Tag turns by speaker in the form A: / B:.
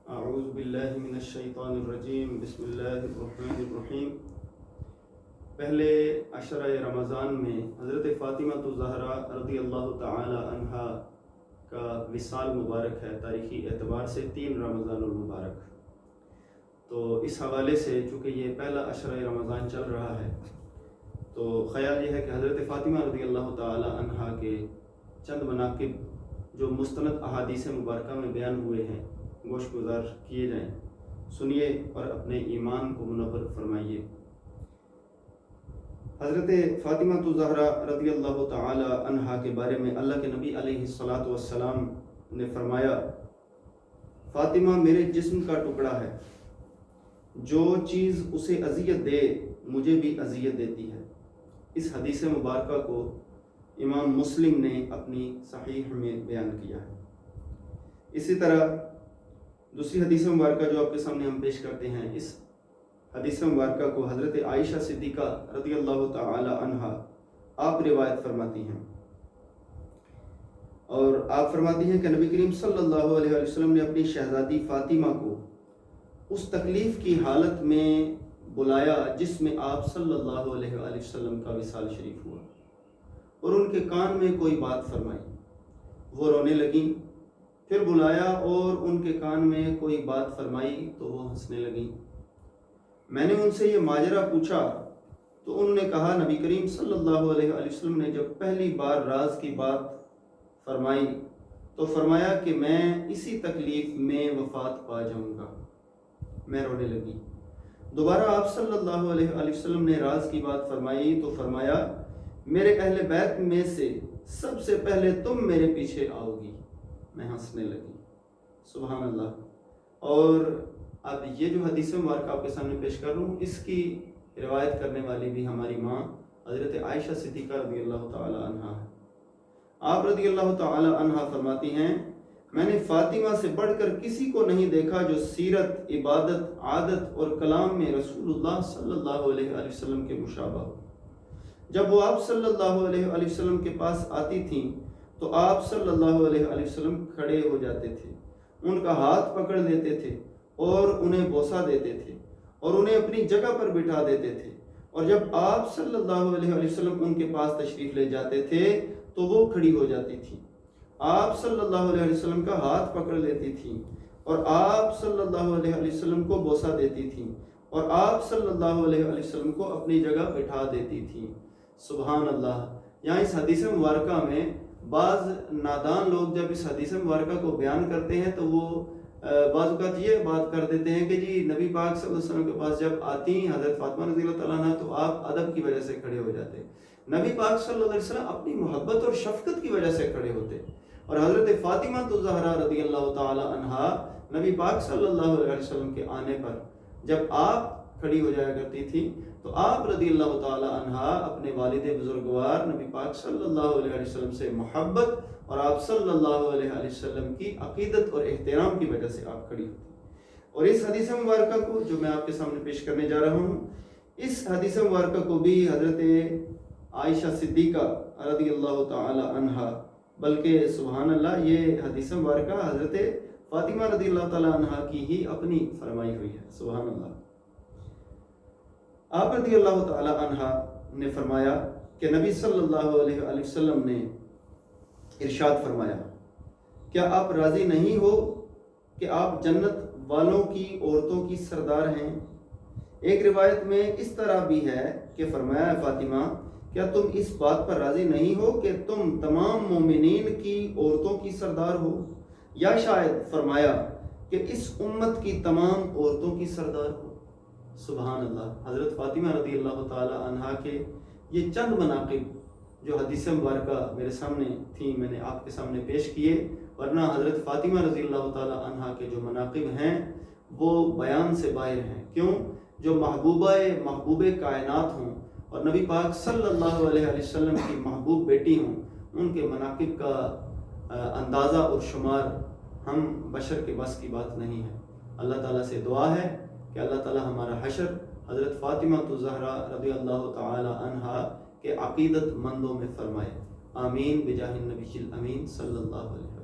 A: اعوذ باللہ من الشیطان الرجیم بسم اللہ الرحمن الرحیم۔ پہلے عشرہ رمضان میں حضرت فاطمہ الزہرا رضی اللہ تعالی عنہا کا وصال مبارک ہے، تاریخی اعتبار سے 3 رمضان المبارک۔ تو اس حوالے سے چونکہ یہ پہلا عشرہ رمضان چل رہا ہے تو خیال یہ ہے کہ حضرت فاطمہ رضی اللہ تعالی عنہا کے چند مناقب جو مستند احادیث مبارکہ میں بیان ہوئے ہیں گوش گزار کیے جائیں، سنیے اور اپنے ایمان کو منور فرمائیے۔ حضرت فاطمہ الزہرا رضی اللہ تعالی عنہا کے بارے میں اللہ کے نبی علیہ الصلاۃ والسلام نے فرمایا، فاطمہ میرے جسم کا ٹکڑا ہے، جو چیز اسے اذیت دے مجھے بھی اذیت دیتی ہے۔ اس حدیث مبارکہ کو امام مسلم نے اپنی صحیح میں بیان کیا ہے۔ اسی طرح دوسری حدیث مبارکہ جو آپ کے سامنے ہم پیش کرتے ہیں، اس حدیث مبارکہ کو حضرت عائشہ صدیقہ رضی اللہ تعالی عنہا آپ روایت فرماتی ہیں، اور آپ فرماتی ہیں کہ نبی کریم صلی اللہ علیہ وسلم نے اپنی شہزادی فاطمہ کو اس تکلیف کی حالت میں بلایا جس میں آپ صلی اللہ علیہ وسلم کا وصال شریف ہوا، اور ان کے کان میں کوئی بات فرمائی، وہ رونے لگیں۔ پھر بلایا اور ان کے کان میں کوئی بات فرمائی تو وہ ہنسنے لگیں۔ میں نے ان سے یہ ماجرا پوچھا تو انہوں نے کہا، نبی کریم صلی اللہ علیہ وسلم نے جب پہلی بار راز کی بات فرمائی تو فرمایا کہ میں اسی تکلیف میں وفات پا جاؤں گا۔ میں رونے لگی۔ دوبارہ آپ صلی اللہ علیہ وسلم نے راز کی بات فرمائی تو فرمایا، میرے اہل بیت میں سے سب سے پہلے تم میرے پیچھے آؤ گی۔ میں ہنسنے لگی۔ سبحان اللہ۔ اور اب یہ جو حدیث مبارکہ آپ کے سامنے پیش کر رہا ہوں، اس کی روایت کرنے والی بھی ہماری ماں حضرت عائشہ صدیقہ رضی اللہ تعالی عنہا ہے۔ آپ رضی اللہ تعالی عنہا فرماتی ہیں، میں نے فاطمہ سے بڑھ کر کسی کو نہیں دیکھا جو سیرت، عبادت، عادت اور کلام میں رسول اللہ صلی اللہ علیہ وسلم کے مشابہ ہو۔ جب وہ آپ صلی اللہ علیہ وسلم کے پاس آتی تھیں تو آپ صلی اللہ علیہ وسلم کھڑے ہو جاتے تھے، ان کا ہاتھ پکڑ لیتے تھے اور انہیں بوسہ دیتے تھے اور انہیں اپنی جگہ پر بٹھا دیتے تھے، اور جب آپ صلی اللہ علیہ وسلم ان کے پاس تشریف لے جاتے تھے تو وہ کھڑی ہو جاتی تھی، آپ صلی اللہ علیہ وسلم کا ہاتھ پکڑ لیتی تھیں اور آپ صلی اللہ علیہ وسلم کو بوسہ دیتی تھیں اور آپ صلی اللہ علیہ وسلم کو اپنی جگہ بٹھا دیتی تھیں۔ سبحان اللہ۔ یہاں اس حدیث مبارکہ میں بعض نادان لوگ جب اس حدیث مبارکہ کو بیان کرتے ہیں تو وہ بعض اوقات یہ بات کر دیتے ہیں کہ جی نبی پاک صلی اللہ علیہ وسلم کے پاس جب آتی ہیں حضرت فاطمہ رضی اللہ تعالیٰ عنہ تو آپ ادب کی وجہ سے کھڑے ہو جاتے۔ نبی پاک صلی اللہ علیہ وسلم اپنی محبت اور شفقت کی وجہ سے کھڑے ہوتے، اور حضرت فاطمہ الزہرا رضی اللہ تعالی عنہا نبی پاک صلی اللہ علیہ وسلم کے آنے پر جب آپ کھڑی ہو جایا کرتی تھی تو آپ رضی اللہ تعالی عنہا اپنے والد بزرگوار نبی پاک صلی اللہ علیہ وسلم سے محبت اور آپ صلی اللہ علیہ وسلم کی عقیدت اور احترام کی وجہ سے آپ کھڑی ہوتی۔ اور اس حدیث مبارکہ کو جو میں آپ کے سامنے پیش کرنے جا رہا ہوں، اس حدیث مبارکہ کو بھی حضرت عائشہ صدیقہ رضی اللہ تعالی عنہا، بلکہ سبحان اللہ یہ حدیث مبارکہ حضرت فاطمہ رضی اللہ تعالی عنہا کی ہی اپنی فرمائی ہوئی ہے۔ سبحان اللہ۔ آپ رضی اللہ تعالی عنہا نے فرمایا کہ نبی صلی اللہ علیہ وسلم نے ارشاد فرمایا، کیا آپ راضی نہیں ہو کہ آپ جنت والوں کی عورتوں کی سردار ہیں؟ ایک روایت میں اس طرح بھی ہے کہ فرمایا، فاطمہ کیا تم اس بات پر راضی نہیں ہو کہ تم تمام مومنین کی عورتوں کی سردار ہو؟ یا شاید فرمایا کہ اس امت کی تمام عورتوں کی سردار ہو۔ سبحان اللہ۔ حضرت فاطمہ رضی اللہ تعالی عنہا کے یہ چند مناقب جو حدیث مبارکہ میرے سامنے تھیں میں نے آپ کے سامنے پیش کیے، ورنہ حضرت فاطمہ رضی اللہ تعالی عنہا کے جو مناقب ہیں وہ بیان سے باہر ہیں۔ کیوں؟ جو محبوب کائنات ہوں اور نبی پاک صلی اللہ علیہ وسلم کی محبوب بیٹی ہوں، ان کے مناقب کا اندازہ اور شمار ہم بشر کے بس کی بات نہیں ہے۔ اللہ تعالیٰ سے دعا ہے کہ اللہ تعالیٰ ہمارا حشر حضرت فاطمہ الزہرا رضی اللہ تعالی عنہا کے عقیدت مندوں میں فرمائے۔ آمین بجاہ النبی الامین صلی اللہ علیہ وسلم۔